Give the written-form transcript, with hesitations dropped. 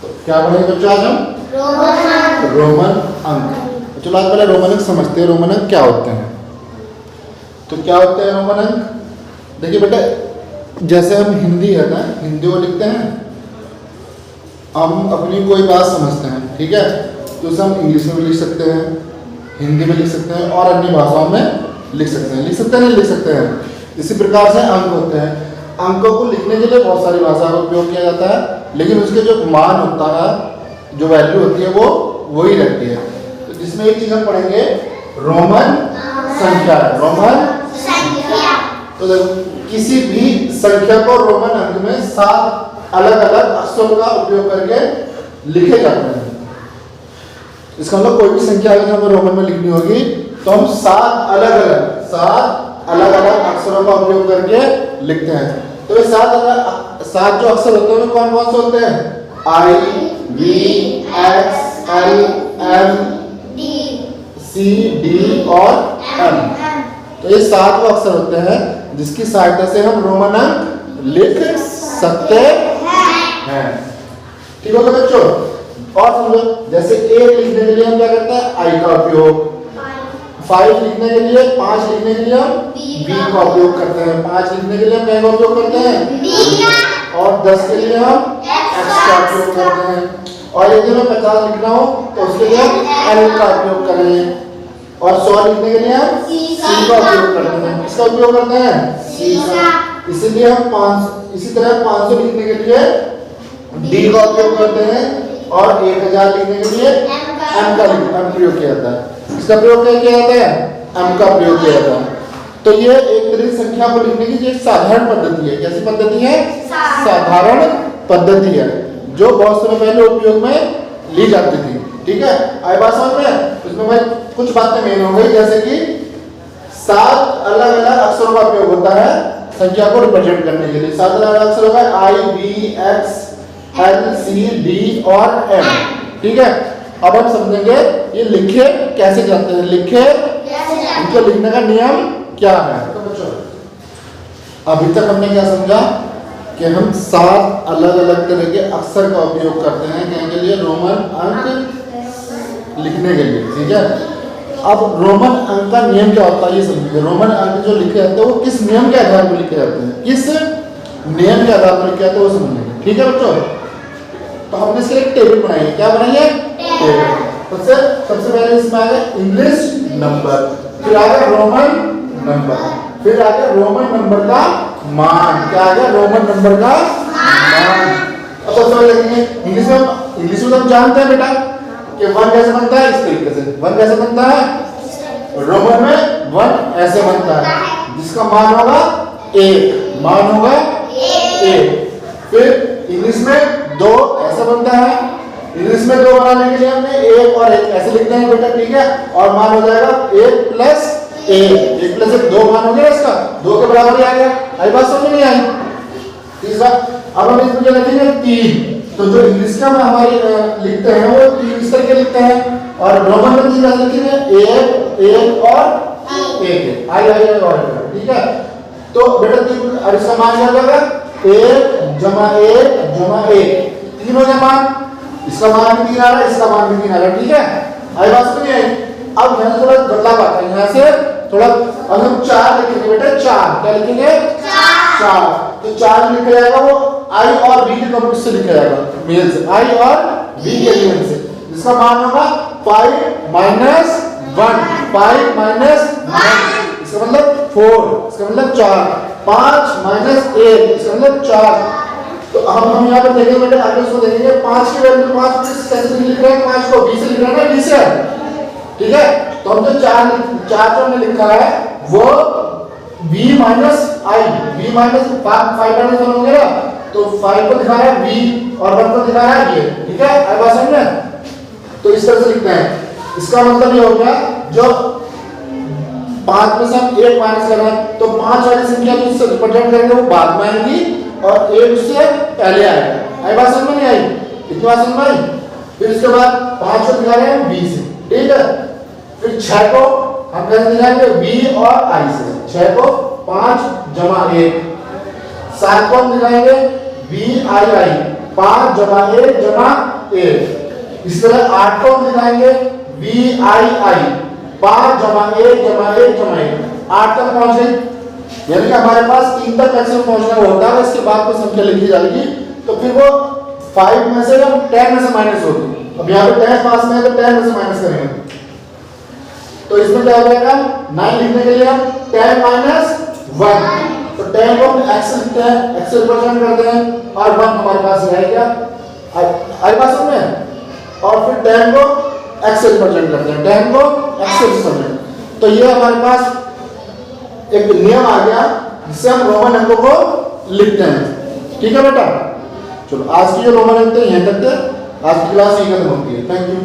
तो क्या पढ़ेंगे बच्चों आज हम? रोमन अंक। चलो आज पहले रोमन अंक समझते हैं, रोमन अंक क्या होते हैं। तो क्या होते हैं रोमन अंक? देखिए बेटा, जैसे हम हिंदी है ना, हिंदी को लिखते हैं, हम अपनी कोई बात समझते हैं, ठीक है, तो उसे हम इंग्लिश में भी लिख सकते हैं, हिंदी में लिख सकते हैं और अन्य भाषाओं में लिख सकते हैं। लिख सकते हैं नहीं लिख सकते हैं। इसी प्रकार से अंक होते हैं। अंकों को लिखने के लिए बहुत सारी भाषा का उपयोग किया जाता है, लेकिन उसके जो मान होता है, जो वैल्यू होती है, वो वही रहती है। तो जिसमें एक चीज हम पढ़ेंगे रोमन संख्या। रोमन संख्या, तो देखो किसी भी संख्या को रोमन अंक में 7 अलग अलग अक्षरों का उपयोग करके लिखे जाते हैं। इसका मतलब कोई भी संख्या अगर हमें रोमन में लिखनी होगी तो हम 7 अलग अलग अक्षरों का उपयोग करके लिखते हैं। तो ये 7 जो अक्षर होते हैं कौन कौन से होते हैं? I, V, X, L, M, C, D और M। तो ये 7 वो अक्षर होते हैं जिसकी सहायता से हम रोमन अंक लिख सकते हैं। ठीक होगा बच्चों? और समझो, जैसे 1 लिखने के लिए हम क्या करते हैं? I का उपयोग। 5 लिखने के लिए, 5 लिखने के लिए हम B का उपयोग करते हैं। 5 लिखने के लिए हम क्या का उपयोग करते हैं? B। और 10 के लिए हम X का उपयोग करते हैं। और यदि हमें 50 लिखना हो तो उसके लिए हम L का उपयोग करेंगे। और 100 लिखने के लिए हम C का उपयोग करते हैं। किसका उपयोग करते हैं? C का। इसीलिए हम इसी तरह 500 लिखने के लिए D का उपयोग करते हैं और 1000 लिखने के लिए M का प्रयोग किया जाता है। इसका प्रयोग क्या किया जाता है? M का प्रयोग किया जाता है। तो ये एक तरह की संख्या को लिखने की एक साधारण पद्धति है। कैसी पद्धति है? साधारण पद्धति है, जो बहुत समय पहले उपयोग में ली जाती थी। ठीक है, आई बात समझ में? उसमें भाई कुछ बातें मेन हो गई, जैसे कि 7 अलग अलग अक्षरों का उपयोग होता है संख्या को रिप्रेजेंट करने के लिए। 7 अलग अलग अक्षरों का I, V, X, L, C, D और M। ठीक है, अब हम समझेंगे ये लिखे कैसे जाते हैं, इनको लिखने का नियम क्या है। तो बच्चों, अभी तक हमने क्या समझा कि हम 7 अलग अलग तरह के अक्षर का उपयोग करते हैं क्या के लिए? रोमन अंक लिखने के लिए। ठीक है, अब रोमन अंक का नियम क्या होता है ये समझिए। रोमन अंक जो लिखे जाते हैं वो किस नियम के आधार पर लिखे जाते हैं, किस नियम के आधार पर लिखे जाते हैं वो समझेंगे। ठीक है बच्चों, तो हमने इसके एक टेबल बनाई है। क्या बनाई है? टेबल। सबसे पहले इसमें आ गया इंग्लिश नंबर, फिर आ गया रोमन नंबर, फिर आ गया रोमन नंबर का मान। क्या आ गया? रोमन नंबर का मान। अब सबसे पहले देखेंगे इंग्लिश में तो हम जानते हैं बेटा कि 1 कैसे बनता है? इस तरीके से। 1 कैसे बनता है? रोमन में 1 ऐसे बनता है, जिसका मान होगा 1। मान होगा 1। फिर इंग्लिश में 2 ऐसा बनता है। इंग्लिश में 2 बनाने के लिए हमने 1 और 1 ऐसे लिखते हैं बेटा। ठीक है, और मान हो जाएगा 1 प्लस 1 प्लस 1 2 मान हो गया इसका, 2 के बराबर ही आ गया। आई बात समझ में नहीं आई? तीसरा, अब हम इसमें क्या लिखेंगे? 3। तो जो इंग्लिश का हमारी लिखते हैं वो 3 इस तरह के लिखते हैं, और रोमन में 3 कैसे लिखेंगे? 1 और 1। आई और। ठीक है, तो बेटा 3 और इसका मान क्या होगा? 1 जमा 3 हो गया मान। इसका मान भी 3 आ रहा है, इसका मान भी 3 आ रहा है। ठीक है, आई बात समझ में आई? अब यहाँ से थोड़ा बदलाव आता है, यहाँ से थोड़ा अब हम 4 लिखेंगे बेटा। 4 क्या लिखेंगे? 4। तो 4 लिखा जाएगा वो I और V के कॉम्बिनेशन से लिखा जाएगा, मेल से। I और V के मेल से, जिसका मान होगा 5 माइनस 1। 5 माइनस 1 इसका मतलब 4, इसका मतलब 4। 5 माइनस 1 इसका मतलब 4। तो हम यहाँ पर देखेंगे बेटा, आगे उसको देखेंगे 5 की वैल्यू 5 कैसे लिख रहे हैं? 5 को V से लिख रहे हैं ना, V से। ठीक है, तो हम जो 4 जो हमने लिखा है वो V minus I, V minus 5 minus 1 हो गया ना, तो 5 को दिखा रहा है V और 1 को दिखा रहा है ये। ठीक है, आई बात समझ में? तो इस तरह से लिखते हैं। इसका मतलब ये हो गया, जो 5 में से हम 1 माइनस कर रहे हैं, तो 5 वाली संख्या जो इससे रिप्रेजेंट करेंगे वो बाद में आएगी और 1 उससे पहले आएगा। आई बात समझ में नहीं आई? इतनी बात समझ में आई? फिर इसके बाद 5 को दिखा रहे हैं V से। ठीक है, फिर 6 को हम कैसे दिखाएंगे? V और I से। 6 को 5 जमा 1। 7 को हम दिखाएंगे V I I। 5 जमा 1 जमा 1। इस तरह 8 को हम लिखाएंगे VII 5 जमा 1 जमा 1 जमा 1। 8 तक पहुंच गए, यानी कि हमारे पास 3 तक मैक्सिमम पहुंचना होता है, इसके बाद कोई संख्या लिखी जाएगी तो फिर वो 5 में से या 10 में से माइनस होगी। अब यहाँ पे 10 पास में है तो 10 में से माइनस करेंगे, तो इसमें क्या हो जाएगा 9 लिखने के लिए हम 10 माइनस 1, तो 10 को हम x लिखते हैं, x से रिप्रेजेंट करते हैं और 1 हमारे पास है क्या हमारे पास में, और फिर 10 को x से रिप्रेजेंट करते हैं, 10 को x से रिप्रेजेंट। तो ये हमारे पास एक नियम आ गया जिससे हम रोमन अंकों को लिखते हैं। ठीक है बेटा, चलो आज की जो रोमन अंक थे यहीं तक थे, आज की क्लास यहीं खत्म होती है। Thank you.